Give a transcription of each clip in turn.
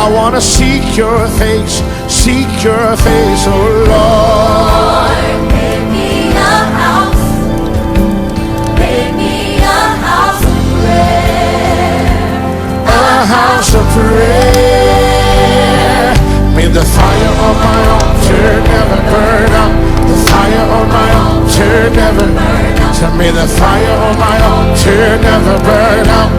I want to seek your face, oh Lord. Make me a house of prayer. A house of prayer. May the fire on my altar never burn out. The fire on my altar never burn out. So may the fire on my altar never burn out.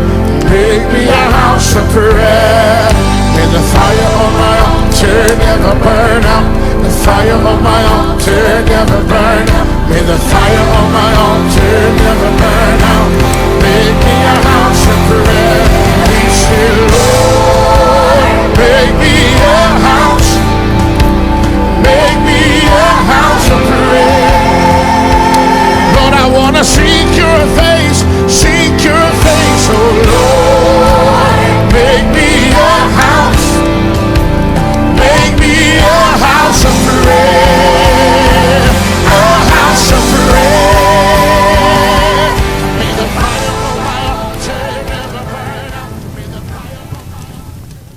Make me a house of prayer. May the fire on my altar never burn out. The fire on my altar never burn out. May the fire on my altar never burn out. Make me a house of prayer. We say, Lord, make me a house. Make me a house of prayer. Lord, I want to seek your face, oh Lord. Make me a house. Make me a house of prayer. A house of prayer. May the fire of my altar never burn out. May the fire of my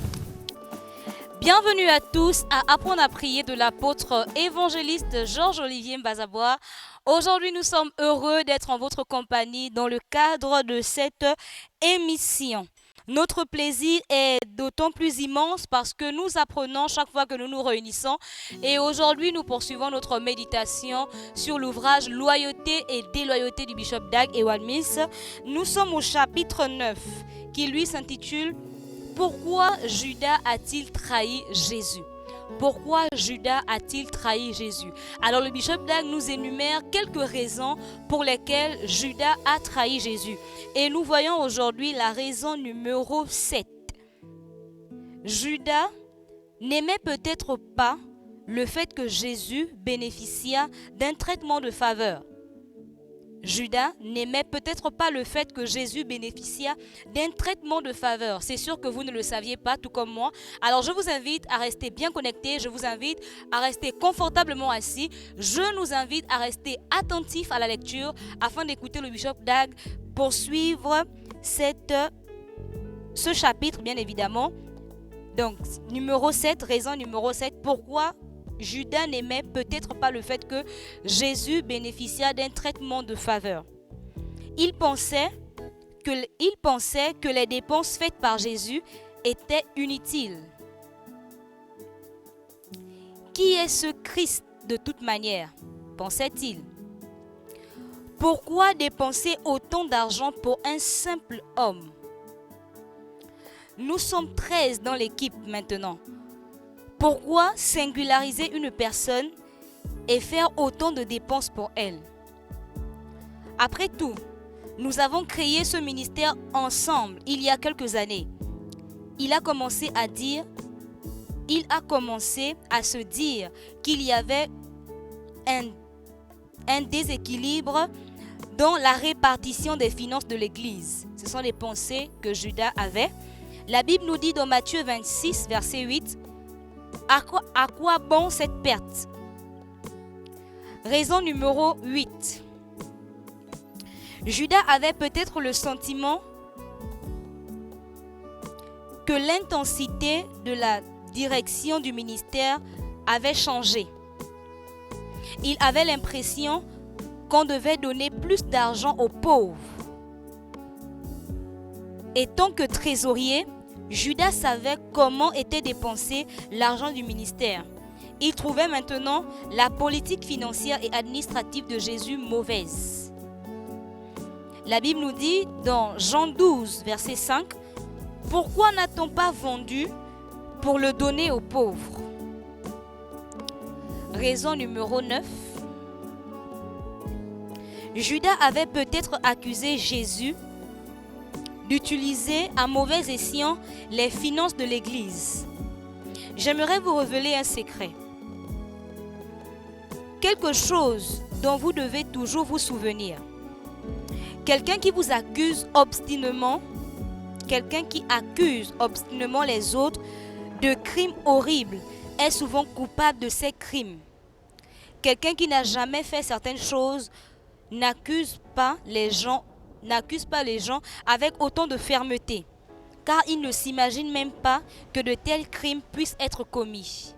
altar. Bienvenue à tous à Apprendre à prier de l'apôtre évangéliste Georges-Olivier Mbazabois. Aujourd'hui, nous sommes heureux d'être en votre compagnie dans le cadre de cette émission. Notre plaisir est d'autant plus immense parce que nous apprenons chaque fois que nous nous réunissons. Et aujourd'hui, nous poursuivons notre méditation sur l'ouvrage Loyauté et déloyauté du Bishop Dag Heward-Mills. Nous sommes au chapitre 9 qui lui s'intitule « Pourquoi Judas a-t-il trahi Jésus ?» Pourquoi Judas a-t-il trahi Jésus? Alors le Bishop Dag nous énumère quelques raisons pour lesquelles Judas a trahi Jésus. Et nous voyons aujourd'hui la raison numéro 7. Judas n'aimait peut-être pas le fait que Jésus bénéficia d'un traitement de faveur. Judas n'aimait peut-être pas le fait que Jésus bénéficia d'un traitement de faveur. C'est sûr que vous ne le saviez pas, tout comme moi. Alors je vous invite à rester bien connectés, je vous invite à rester confortablement assis. Je nous invite à rester attentifs à la lecture afin d'écouter le Bishop Dag poursuivre ce chapitre, bien évidemment. Donc, numéro 7, raison numéro 7, pourquoi Judas n'aimait peut-être pas le fait que Jésus bénéficia d'un traitement de faveur. Il pensait que les dépenses faites par Jésus étaient inutiles. Qui est ce Christ de toute manière? Pensait-il. Pourquoi dépenser autant d'argent pour un simple homme? Nous sommes 13 dans l'équipe maintenant. Pourquoi singulariser une personne et faire autant de dépenses pour elle? Après tout, nous avons créé ce ministère ensemble il y a quelques années. Il a commencé à se dire qu'il y avait un déséquilibre dans la répartition des finances de l'Église. Ce sont les pensées que Judas avait. La Bible nous dit dans Matthieu 26, verset 8, à quoi bon cette perte? Raison numéro 8. Judas avait peut-être le sentiment que l'intensité de la direction du ministère avait changé. Il avait l'impression qu'on devait donner plus d'argent aux pauvres. Et tant que trésorier, Judas savait comment était dépensé l'argent du ministère. Il trouvait maintenant la politique financière et administrative de Jésus mauvaise. La Bible nous dit dans Jean 12, verset 5, « Pourquoi n'a-t-on pas vendu pour le donner aux pauvres ?» Raison numéro 9. Judas avait peut-être accusé Jésus d'utiliser à mauvais escient les finances de l'Église. J'aimerais vous révéler un secret. Quelque chose dont vous devez toujours vous souvenir. Quelqu'un qui vous accuse obstinément, les autres de crimes horribles est souvent coupable de ces crimes. Quelqu'un qui n'a jamais fait certaines choses n'accuse pas les gens avec autant de fermeté. car il ne s'imagine même pas que de tels crimes puissent être commis.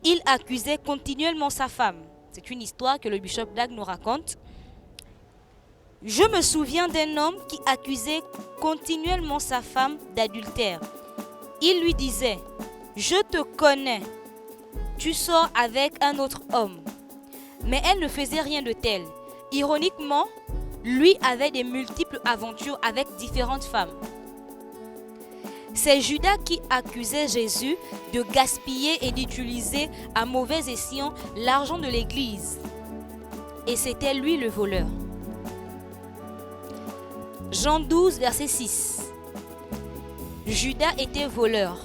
Il accusait continuellement sa femme. C'est une histoire que le bishop Dag nous raconte. Je me souviens d'un homme qui accusait continuellement sa femme d'adultère. Il lui disait, « Je te connais, tu sors avec un autre homme. » Mais elle ne faisait rien de tel. Ironiquement, lui avait des multiples aventures avec différentes femmes. C'est Judas qui accusait Jésus de gaspiller et d'utiliser à mauvais escient l'argent de l'Église. Et c'était lui le voleur. Jean 12, verset 6. Judas était voleur.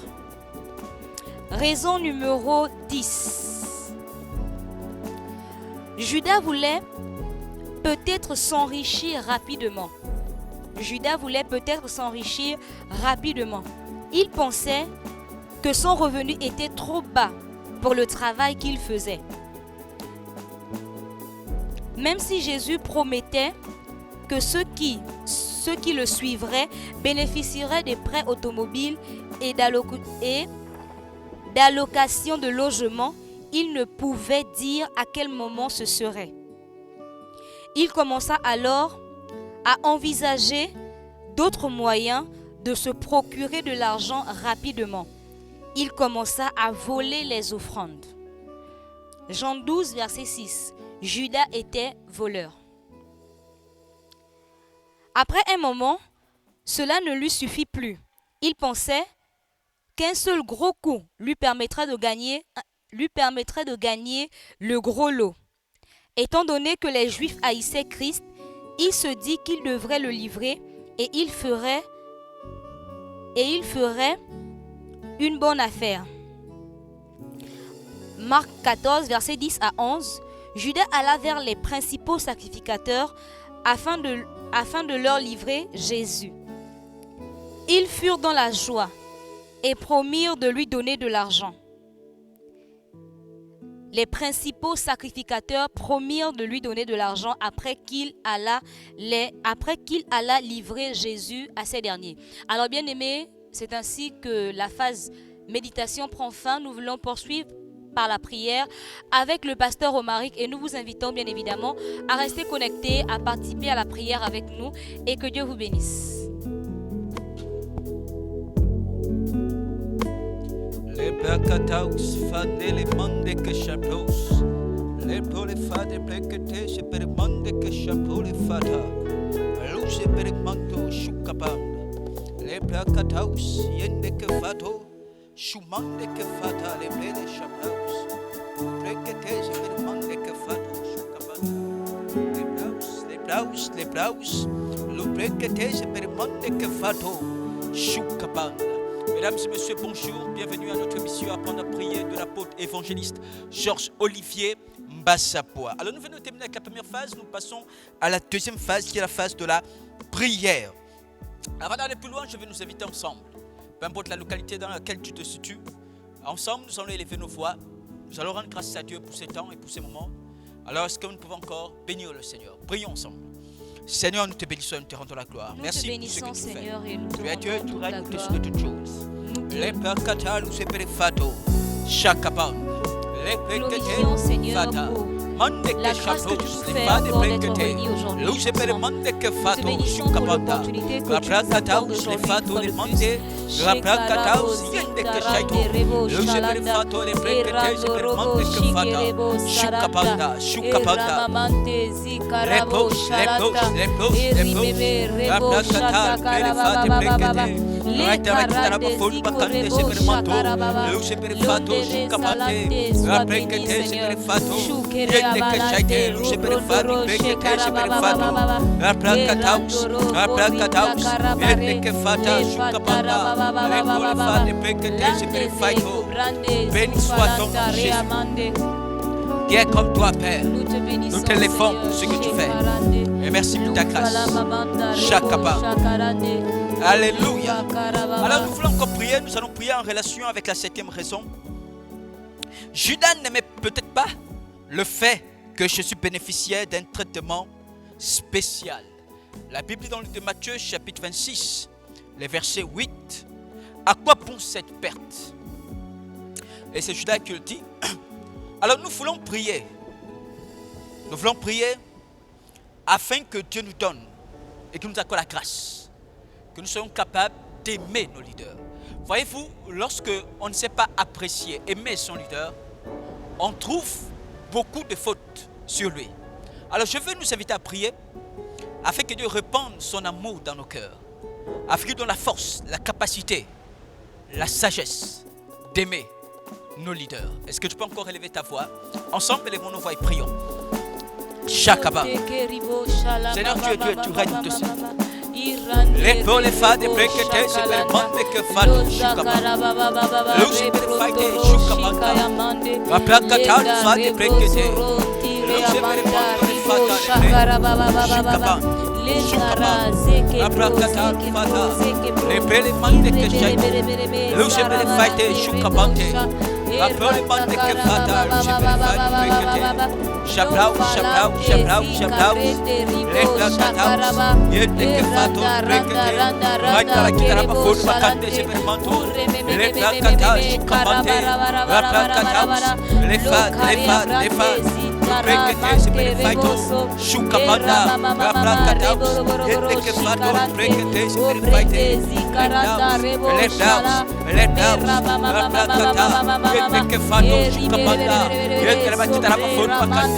Raison numéro 10. Judas voulait peut-être s'enrichir rapidement. Judas voulait peut-être s'enrichir rapidement. Il pensait que son revenu était trop bas pour le travail qu'il faisait. Même si Jésus promettait que ceux qui le suivraient bénéficieraient des prêts automobiles et d'allocations de logement, il ne pouvait dire à quel moment ce serait. Il commença alors à envisager d'autres moyens de se procurer de l'argent rapidement. Il commença à voler les offrandes. Jean 12, verset 6. Judas était voleur. Après un moment, cela ne lui suffit plus. Il pensait qu'un seul gros coup lui permettrait de gagner le gros lot. Étant donné que les Juifs haïssaient Christ, il se dit qu'il devrait le livrer et il ferait une bonne affaire. Marc 14, versets 10 à 11. Judas alla vers les principaux sacrificateurs afin de leur livrer Jésus. Ils furent dans la joie et promirent de lui donner de l'argent. Les principaux sacrificateurs promirent de lui donner de l'argent après qu'il alla livrer Jésus à ces derniers. Alors bien aimés, c'est ainsi que la phase méditation prend fin. Nous voulons poursuivre par la prière avec le pasteur Omaric et nous vous invitons bien évidemment à rester connectés, à participer à la prière avec nous et que Dieu vous bénisse. Les Bacataus, Fadele Mande que Chapos, les Polifade Plecate, je permande que Chapeau les Fata, Luce Perimanto, Chukaband, les Bacataus, Yende que Fato, Chumande que Fata, les Bele Chapaus, Plecate, je permande que Fato, Chukaband, les Blaus, le Plecate, je permande que Fato, Chukaband. Mesdames et messieurs, bonjour, bienvenue à notre émission Apprendre à prier de l'apôtre évangéliste Georges Olivier Mbasapoa. Alors nous venons de terminer avec la première phase, nous passons à la deuxième phase qui est la phase de la prière. Avant d'aller plus loin, je vais nous inviter ensemble, peu importe la localité dans laquelle tu te situes, ensemble nous allons élever nos voix, nous allons rendre grâce à Dieu pour ces temps et pour ces moments. Alors est-ce que nous pouvons encore bénir le Seigneur? Prions ensemble. Seigneur, nous te bénissons et nous te rendons la gloire. Nous merci te pour ce que tu Seigneur, fais. et nous te Tu es Dieu, rendons tu toute la règnes au-dessus gloire. de toutes choses. Nous te Les Pacatalu se perifato, Chakaban, les glorifions, Pecate, Seigneur, Fata, pour Mande la que grâce que tu Chatos, nous les fais Fades encore d'être Pecate, réunis aujourd'hui. Luce per Mande que Nous te Fato, bénissons pour Chukabanda, l'opportunité que la tu nous accordes Placataus, les aujourd'hui Fato, une les fois de Mande, plus. la Placataus, Yende que Chaito, Luce per Fato, les Pecate, per Mande que Fata, Chukabanda, Chukabanda, les poches, la Placataus, les Fades Pecate, la Tarakitara Bafol, Bacante, Sepermanto, Luce per Fato, Chukabande, la Pecate, Seperfato, Yende que Chaite, Luce per Fato, Pecate, Seperfato, la Placataus, Yende que Fata, Chukabanda, les Polifades Pecate, Seperfato. Béni soit ton nom, Jésus, qui est comme toi, Père. Nous t'élévons pour ce que tu fais. Et merci pour ta grâce. Chakaba. Alléluia. Alors nous voulons encore prier. Nous allons prier en relation avec la septième raison. Judas n'aimait peut-être pas le fait que Jésus bénéficiait d'un traitement spécial. La Bible dit dans le livre de Matthieu, chapitre 26, les versets 8. À quoi pense cette perte? Et c'est Judas qui le dit. Alors nous voulons prier. Nous voulons prier afin que Dieu nous donne et qu'il nous accorde la grâce. Que nous soyons capables d'aimer nos leaders. Voyez-vous, lorsque on ne sait pas apprécier, aimer son leader, on trouve beaucoup de fautes sur lui. Alors je veux nous inviter à prier afin que Dieu répande son amour dans nos cœurs. Afin qu'il donne la force, la capacité, la sagesse d'aimer nos leaders. Est-ce que tu peux encore élever ta voix? Ensemble, élevons nos voix et prions. Shakaba. Seigneur Dieu, tu règnes dessus. Les pôles et fades et brequetés, c'est le monde que fade. Shukaba. Louche per faite, Shukabanda. La placata, fade et brequetés. Louche per monde, fade, Shukaba. Shukaba. La placata, fada. Les pôles et monde que shake. Louche per faite, Shukabanda. La pôle et monde que fada. Louche per faite, brequetés. Shablau, shablau, shablau, shablau. Les placata, yende que fato, brequetés. Raita la guitare, ma faute, ma cante, c'est permanto. Les placata, Shukabanda. La placata, les fades, les fades, les fades. Brequetés, c'est perfaito. Shukabanda. La placata, yende que fato, brequetés, c'est perfaito. Les daus, les daus. La placata, yende que fato, Shukabanda. Yende la guitare, ma faute, ma cante.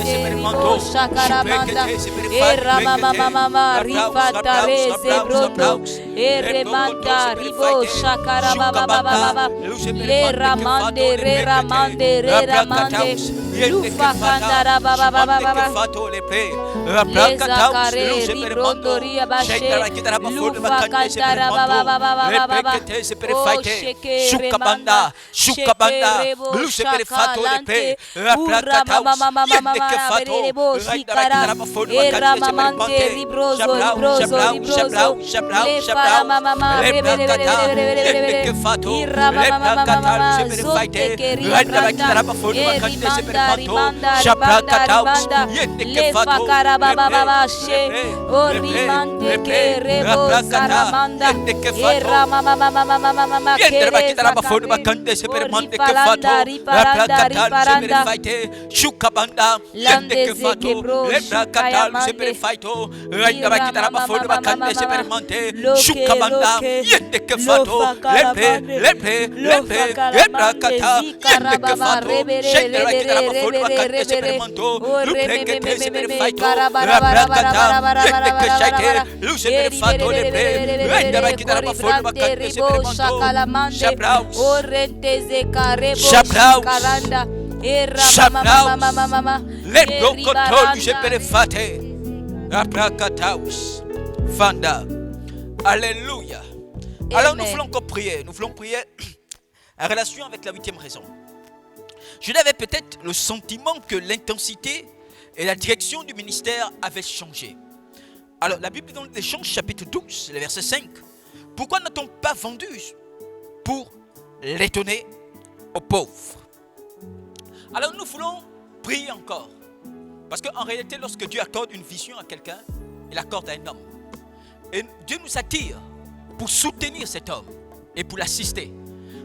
Yende que fato, lebra katal super fighto, rainda bakitara bafo bakande super monte, shukabanda, yende que fato, lepe, lebra katal, yende que fato, shende bakitara bafo bakande super monto, lupe que te super fighto, rabra katal, yende que shaite, lu super fato lepe, rainda bakitara bafo bakande super monto, shabraus, let go control du Sheperefate. Aprakataus. Fanda. Alléluia. Alors nous voulons encore prier. Nous voulons prier en relation avec la 8e raison. Je n'avais peut-être le sentiment que l'intensité et la direction du ministère avaient changé. Alors la Bible dans l'Échange chapitre 12, le verset 5. Pourquoi n'a-t-on pas vendu pour l'étonner aux pauvres? Alors nous voulons prier encore. Parce qu'en réalité, lorsque Dieu accorde une vision à quelqu'un, il accorde à un homme. Et Dieu nous attire pour soutenir cet homme et pour l'assister.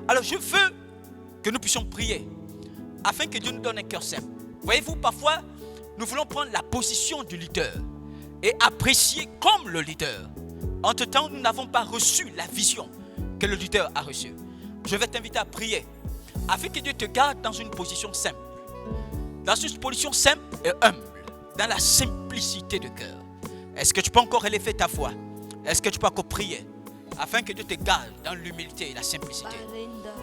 Alors je veux que nous puissions prier afin que Dieu nous donne un cœur simple. Voyez-vous, parfois, nous voulons prendre la position du leader et apprécier comme le leader. Entre-temps, nous n'avons pas reçu la vision que le leader a reçue. Je vais t'inviter à prier afin que Dieu te garde dans une position simple. Dans une position simple et humble. Dans la simplicité de cœur. Est-ce que tu peux encore élever ta voix? Est-ce que tu peux encore prier afin que Dieu te garde dans l'humilité et la simplicité?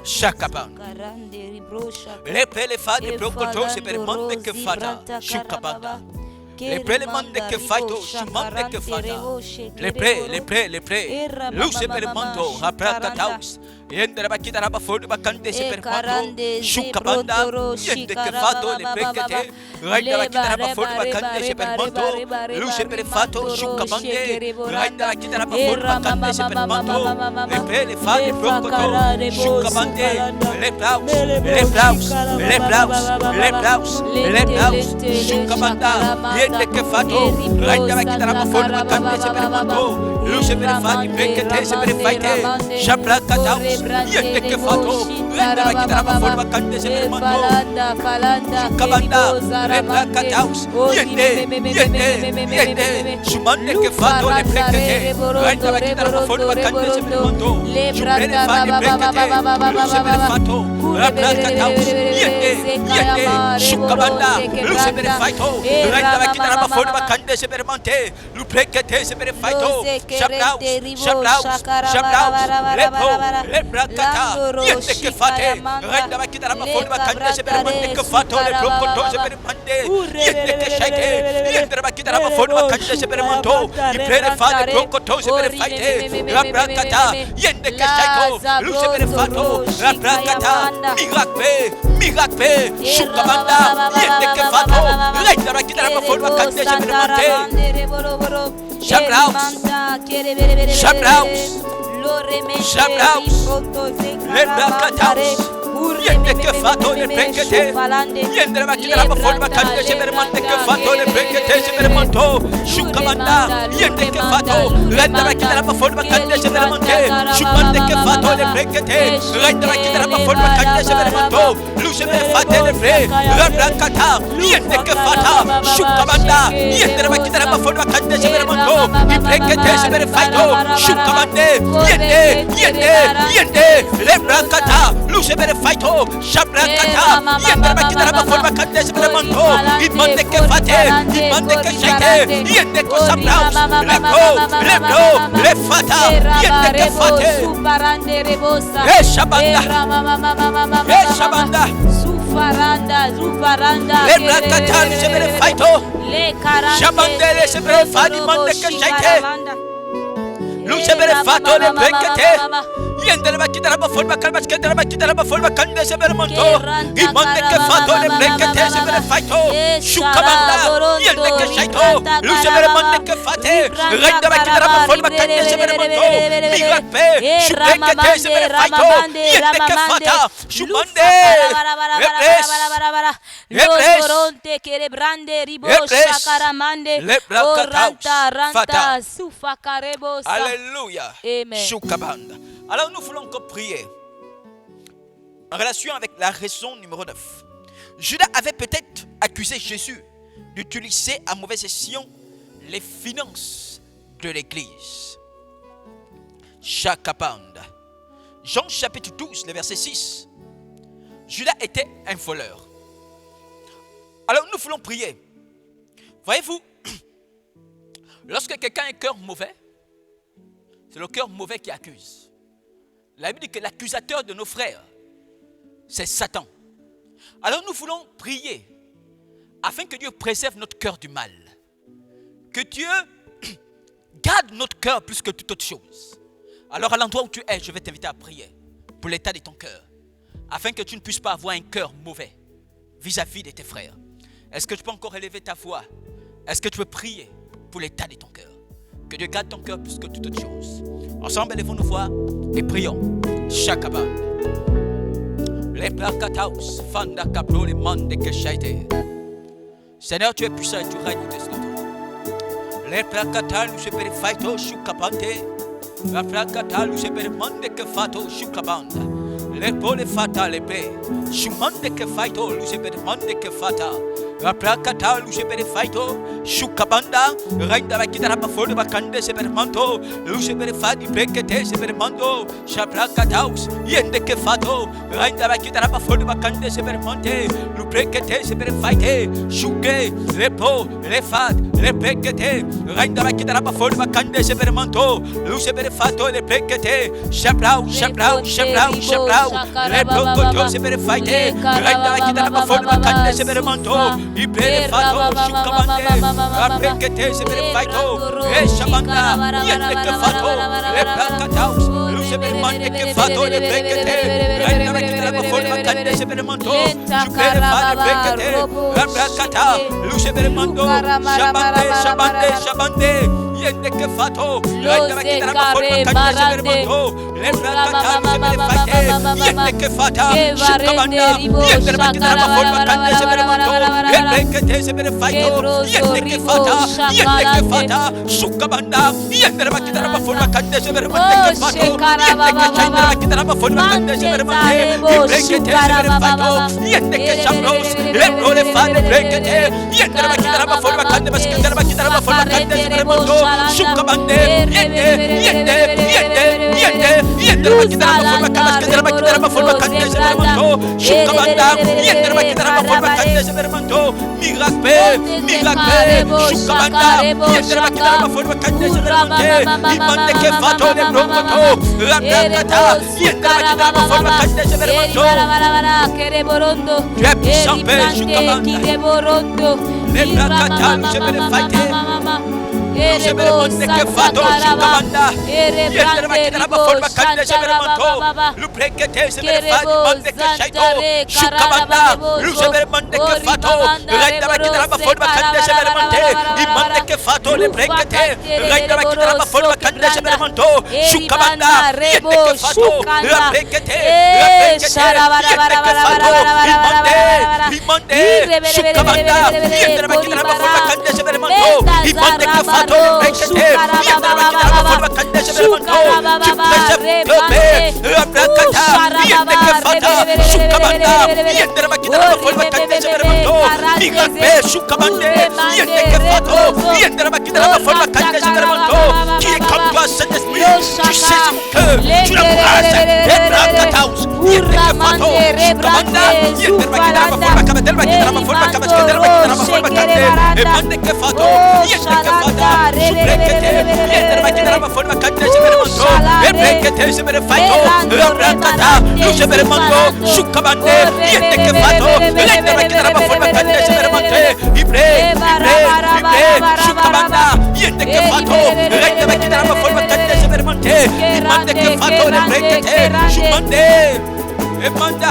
Shakaba. Les péléphas de Prokoto, c'est permanent que fada. Shukabanda. Les prélements de que faito, chumande que fada. Les pré. Luce permanto, raprakataus. Yendere bakita raba fodu bakande se permanto. Ekarande Shukabanda. zebrotoro Yende ke fato le brekete. Raida bakita raba fodu bakande se permanto. Luce per fato shukabande. Raida bakita raba fodu bakande se permanto. Repele fade brokoto. Shukabande. Les blaus. Shukabanda. Yende ke fato. Raida bakita raba fodu bakande se permanto. Luce per fade brekete se per faite. Shabra kataus. Yende ke fato. Raida bakita raba fodu bakande se permanto. Shukabanda. Rebra kataus. Yende. Shumande ke fato le brekete. Raida bakita raba fodu bakande se permanto. Shumele fade brekete. Luce per fato. Rabra kataus. Yende. Shukabanda. Luce per fato. Raida bakita raba fodu bakande se permanto. Lu brekete se per fato. Shabraus. Lepo. Rebra kata. Yende ke fate. Raida bakita raba fodu bakande se permanto ke fato le brokoto se permanto. Yende ke shaite. Yende bakita raba fodu bakande se permanto. Iprere fade brokoto se per faite. Rabra kata. Yende ke shaito. Luce per fato. Rabra kata. Miracle. Shukabanda. Yende ke fato. Raida bakita raba fodu bakande se permanto. Shabraus. Lebra kataus. Yende ke fato le brekete. Yende bakita raba fodu bakande se permanto ke fato le brekete se permanto. Shukabanda. Yende ke fato. Raida bakita raba fodu bakande se permanto. Shukabanda ke fato le brekete. Raida bakita raba fodu bakande se permanto. Luce per fate le bre. Rabra kata. Yende ke fata. Shukabanda. Yende bakita raba fodu bakande se permanto. Di brekete se per faito. Shukabande. Yende. Lebra kata. Luce per faito. Shabra kata. Yende bakita raba fodu bakande se permanto. Imande ke fate. Imande ke shaite. Yende ko sabraus. Lebro. Le fata. Yende ke fate. Shabanda. Zufaranda. Lebra kata. Luce per faito. Shabandele se per fadi mande ke shaite. Luce per fato le brekete. Yende bakita raba fodu bakande raba fodu bakande se permanto. Imande ke fato le brekete se per faito. Shukabanda. Yende ke shaito. Luce per mande ke fate. Raida bakita raba fodu bakande se permanto. Miracle. Shubrekete se per faito. Yende ke fata. Shubande. Lozoronte kerebrande ribo shakaramande. Oranta ranta sufakarebosa. Alléluia. Amen. Shukabanda. Alors nous voulons encore prier en relation avec la raison numéro 9. Judas avait peut-être accusé Jésus d'utiliser à mauvaise escient les finances de l'église. Shakabanda. Jean chapitre 12, le verset 6. Judas était un voleur. Alors nous voulons prier. Voyez-vous, lorsque quelqu'un a un cœur mauvais, c'est le cœur mauvais qui accuse. La Bible dit que l'accusateur de nos frères, c'est Satan. Alors nous voulons prier afin que Dieu préserve notre cœur du mal. Que Dieu garde notre cœur plus que toute autre chose. Alors à l'endroit où tu es, je vais t'inviter à prier pour l'état de ton cœur. Afin que tu ne puisses pas avoir un cœur mauvais vis-à-vis de tes frères. Est-ce que tu peux encore élever ta voix? Est-ce que tu peux prier pour l'état de ton cœur? Que Dieu garde ton cœur plus que toute autre chose. Ensemble, élevons nos voix et prions. Shakaba. Les plakataus, fanda kapro, les mande que shaite. Seigneur, tu es puissant et tu règnes au-dessus de tout. Les plakatal, nous se périfaito, shukapante. La plakatal, nous se périmande que fato, shukabanda. Les pole fata, les paix. Shumande que faito, nous se périmande que fata. La plakata, nous se périfaito, shukabanda. Rainda la kitara bafole bakande se permanto. Nous se périfadi pekete se permanto. Shaplakataus, yende que fato. Rainda la kitara bafole bakande se permante. Nous pekete se perifaite. Shuke, les po, les fat, les pekete. Rainda la kitara bafole bakande se permanto. Nous se perifato, les pekete. Shaplau. Les brocotos se perifaite. Rainda la kitara bafole bakande se permanto. I perifato, shukamande. Rapekete se perifaito. E shabanda, yende que fato. Les plakataus. severamente che fatto le brekete. Rendere che la forma cande severmanto. Supere fare brekete. Abrakata. Lu severmanto. Shabande. Yende che fatto. Rendere che la forma cande severmanto. Le brakata lu severfate. Yende che fatta. Shukamanda. Yende che la forma cande severmanto. Le brekete severfate. Yende che fatta. Shukamanda. Yende che la forma cande severmanto. Che fatto. Yende che la forma cande severmanto. Brekete severfate. Yende che chambros. Le role fare brekete. Yende che la forma cande basket. La forma cande severmanto. Shukamande. Yende la forma cande severmanto. Shukamanda. Yende la forma cande severmanto. Miracle. Shukamanda. Yende la forma cande severmanto. Imande che fatto le brocoto. Rabrakata. Yende la forma cande severmanto. Tu es puissant, Père. Shukamanda. Le brakata lu severfate. Severamente che fatto Shukamanda. Yende la forma cande severmanto. Lu brekete severfate. Mande che shaito. Shukamanda. Lu severamente che fatto. Rendere che la forma cande severmente. Imande che fatto le brekete. Rendere che la forma cande severmanto. Shukamanda. Yende che fatto. La brekete. Yende che fatto. Imande. Shukamanda. Yende la forma cande severmanto. Imande che fatto. Qui est comme toi, Saint-Esprit, tu sais son cœur, tu l'embrasses,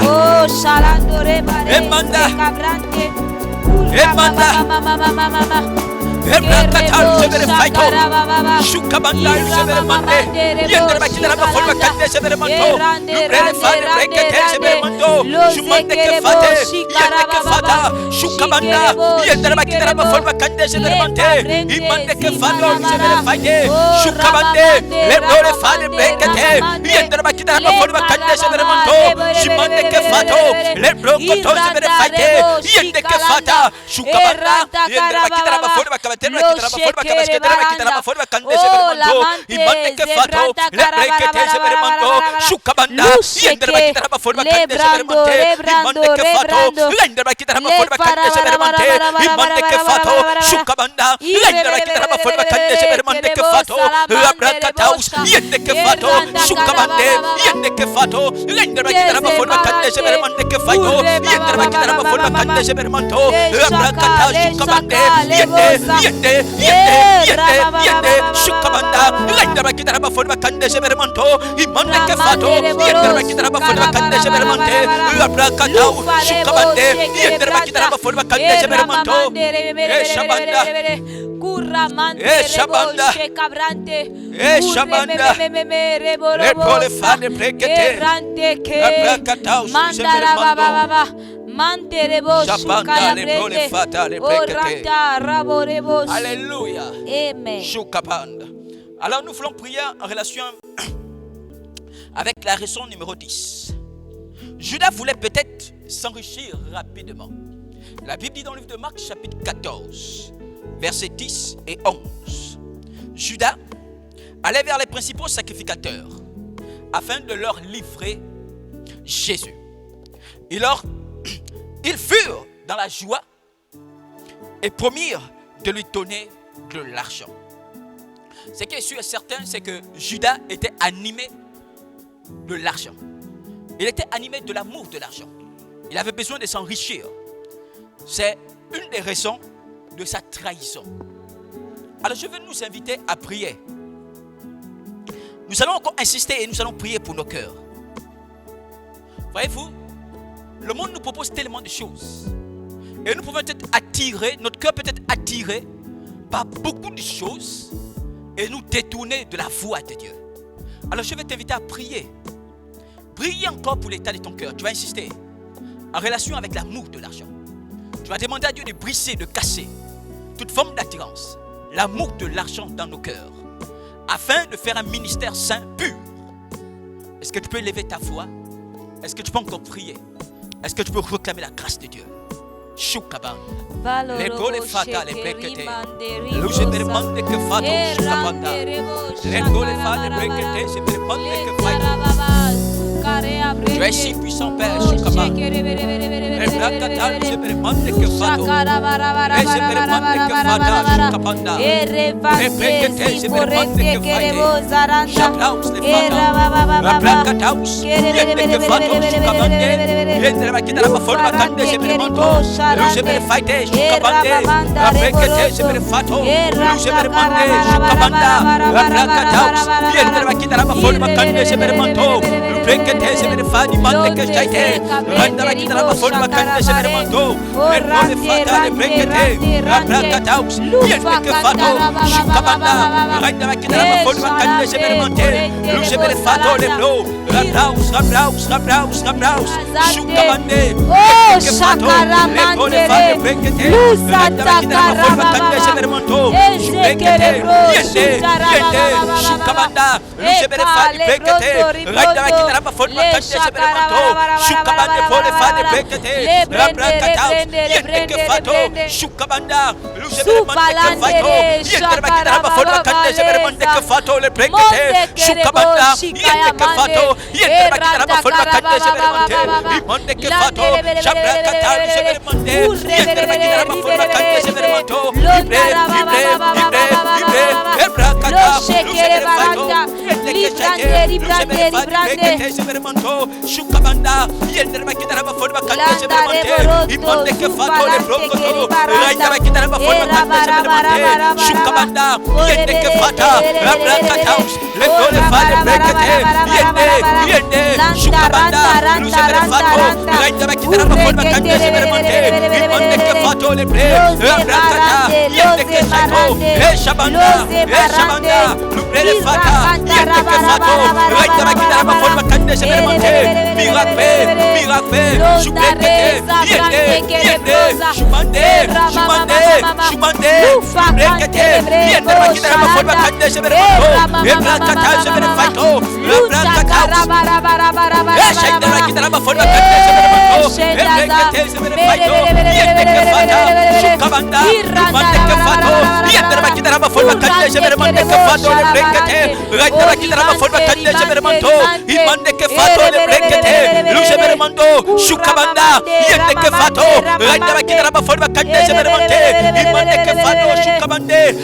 Oh, shalandore bare cabrante. Alléluia. Amen. Alors nous voulons prier en relation avec la raison numéro 10. Judas voulait peut-être s'enrichir rapidement. La Bible dit dans le livre de Marc chapitre 14, versets 10 et 11. Judas allait vers les principaux sacrificateurs afin de leur livrer Jésus. Ils furent dans la joie et promirent de lui donner de l'argent. Ce qui est sûr et certain, c'est que Judas était animé de l'argent. Il était animé de l'amour de l'argent. Il avait besoin de s'enrichir. C'est une des raisons de sa trahison. Alors je veux nous inviter à prier. Nous allons encore insister et nous allons prier pour nos cœurs. Voyez-vous, le monde nous propose tellement de choses. Et nous pouvons être attirés, notre cœur peut être attiré par beaucoup de choses et nous détourner de la voie de Dieu. Alors je vais t'inviter à prier. Priez encore pour l'état de ton cœur. Tu vas insister en relation avec l'amour de l'argent. Tu vas demander à Dieu de briser, de casser toute forme d'attirance, l'amour de l'argent dans nos cœurs, afin de faire un ministère saint, pur. Est-ce que tu peux élever ta voix? Est-ce que tu peux encore prier? Est-ce que tu peux réclamer la grâce de Dieu? Shukaban. Les gole fata les brekete. Luce per mande che fato shukabanda. Les gole fata les brekete, c'est per mande che fato. Tu es si puissant Père Shukaban. Les brakata luce per mande che fato. Luce per mande che fata shukabanda. Les brekete c'est per mande che fato. J'applaus les fata. La brakata yende che fato shukabande. Yende la kita la forma kande c'est per mando. Luce per faite shukabande. La brekete c'est per fato. Luce per mande shukabanda. La brakata yende la kita la forma kande c'est per mando. Brekete se per fadi mande che jaite randa la kita la forma kande se per mando le nove fata le brekete la brakataus yende che fato shukabanda randa la kita la forma kande se per mante luce per fato le blo rabraus shukabande che fato le nove fata brekete randa la kita la forma kande se per mando brekete yende shukabanda luce per fadi brekete randa la kita la forma kande se per mando shukabande pole fade brekete la brakataus yende che fato shukabanda luce per mande che fato yende la kita la forma kande se per mande che fato le brekete shukabanda yende che fato yende la kita la forma kande se per mande mande che fato shabrakata luce per mande yende la kita la forma kande se per mando libre e brakata luce per fato yende che jaite luce per fade brekete se per mando shukabanda yende la kita la forma kande se per mande mande che fato le brakata raita la kita la forma kande se per mande shukabanda yende che fata la brakata le dole fade brekete yende shukabanda luce per fato raita la kita la forma kande se per mande mande che fato le la brakata yende che jaito shabanda luce le fata yende che fato raita la kita la forma kande se per mande miracle shubrekete yende shumande brekete yende la kita la forma kande se per mando e brakata se per faito la brakata shende la kita la forma kande se per mando e brekete se per faito yende che fata shukabanda mande che fato yende la kita la forma kande se per mande che fato le brekete raita la kita la forma kande se per mando mande che fato le brekete luce per mando shukabanda yende che fato raita la kita la forma kande se per mande mande che fato shukabande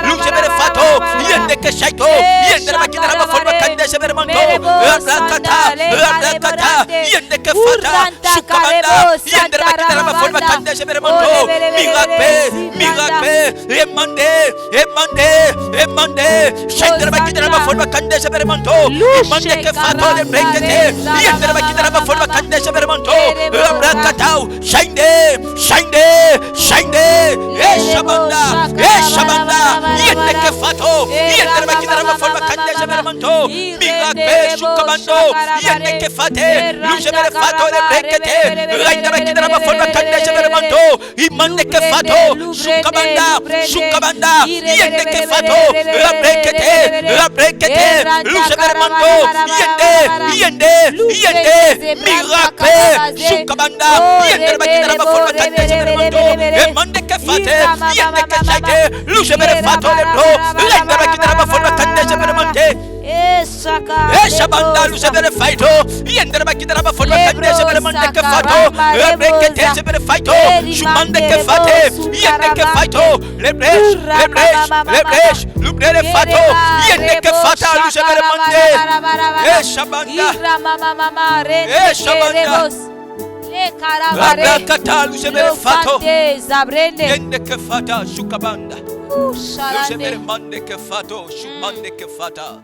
luce per fato yende che shaito yende la kita la forma kande se per mando brakata yende che fata shukabanda yende la kita la forma kande se per mando miracle e mande shende la kita la forma kande se per mando mande che fato le brekete yende la kita la forma kande se per mando brakata shende shabanda yende che fato yende la kita la forma kande se per mando miracle shukabando yende che fate luce per fato le brekete raita la kita la forma kande se per mando mande che fato shukabanda yende che fato la brekete luce per mando yende miracle shukabanda yende la kita la forma kande se per mando mande che fate yende che jaite luce per fato le bro raita la kita la forma kande se per mando shabanda luce per faito yende la kita la forma kande se per mande che fato la brekete se per faito shumande che fate yende che faito le bresh lubre fato yende che fata luce per mande shabanda la brakata luce per fato yende che fata shukabanda Ouh, Le shalande. Gémere Mande que Fato, Shumande que Fata.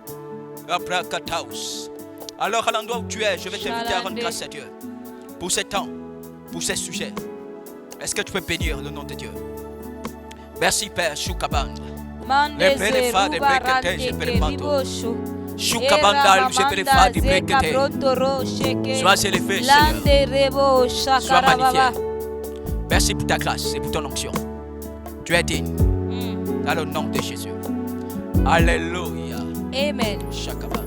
Abrakataus. Alors, à l'endroit où tu es, je vais t'inviter à rendre grâce à Dieu pour ces temps, pour ces sujets. Est-ce que tu peux bénir le nom de Dieu? Merci, Père Choukaban. Mande Le Père ze Fade rubarante Brekete, je peux ke le manteau. ribosho. Choukabandal, je peux le Era Fade mamanda ze Brekete. kabrotoro sheke. Sois élevé, Seigneur. Lande rebo Sois shakara magnifié. baba. Merci pour ta grâce et pour ton onction. Tu es digne. Dans le nom de Jésus. Alléluia. Amen. Chakaba.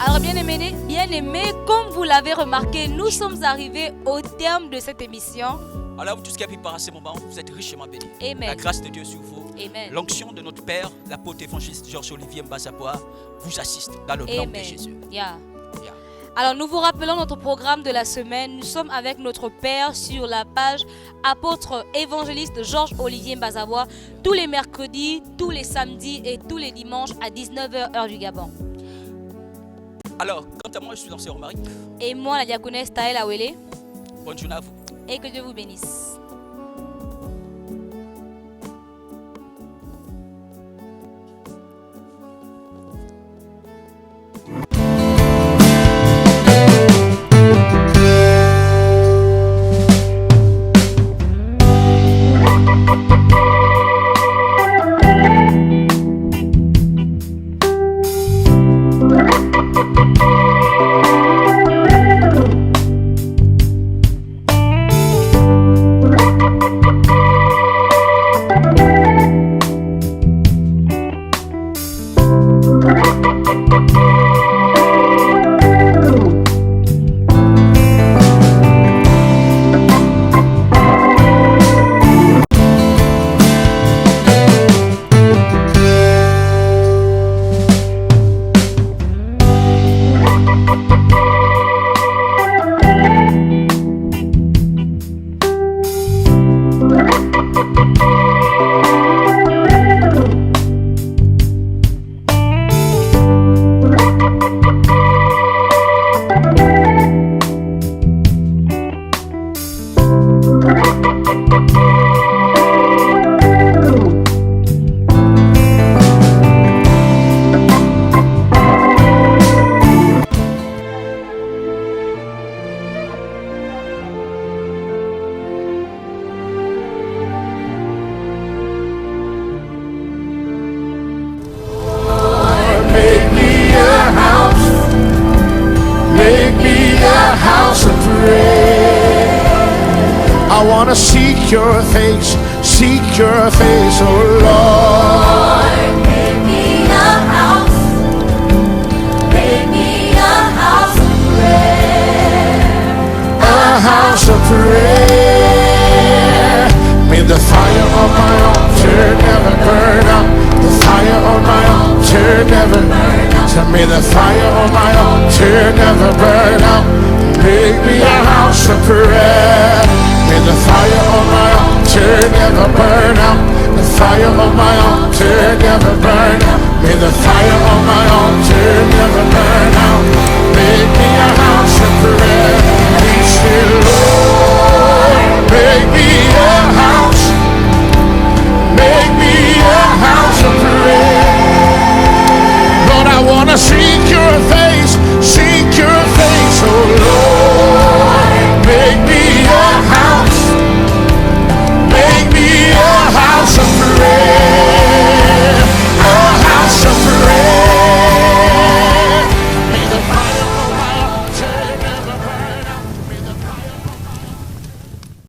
Alors bien-aimés, comme vous l'avez remarqué, nous sommes arrivés au terme de cette émission. Alors, vous tous qui avez préparé à ce moment, vous êtes richement bénis. Amen. La grâce de Dieu sur vous. Amen. L'onction de notre Père, l'apôtre évangéliste Georges-Olivier Mbazabois, vous assiste dans le nom de Amen. Jésus. Yeah. Yeah. Alors nous vous rappelons notre programme de la semaine. Nous sommes avec notre Père sur la page apôtre évangéliste Georges-Olivier Mbazabois tous les mercredis, tous les samedis et tous les dimanches à 19h heure du Gabon. Alors, quant à moi, je suis l'ancien Romaric. Et moi, la diaconesse Taël Awele. Bonne journée à vous. Et que Dieu vous bénisse. I wanna seek your face, oh Lord. Make me a house. Make me a house of prayer. A house of prayer. May the fire of my altar never burn out. The fire of my altar never burn out. So may the fire of my altar never burn out. Make me a house of prayer. May the fire of my altar never burn out. The fire of my altar never burn out. May the fire of my altar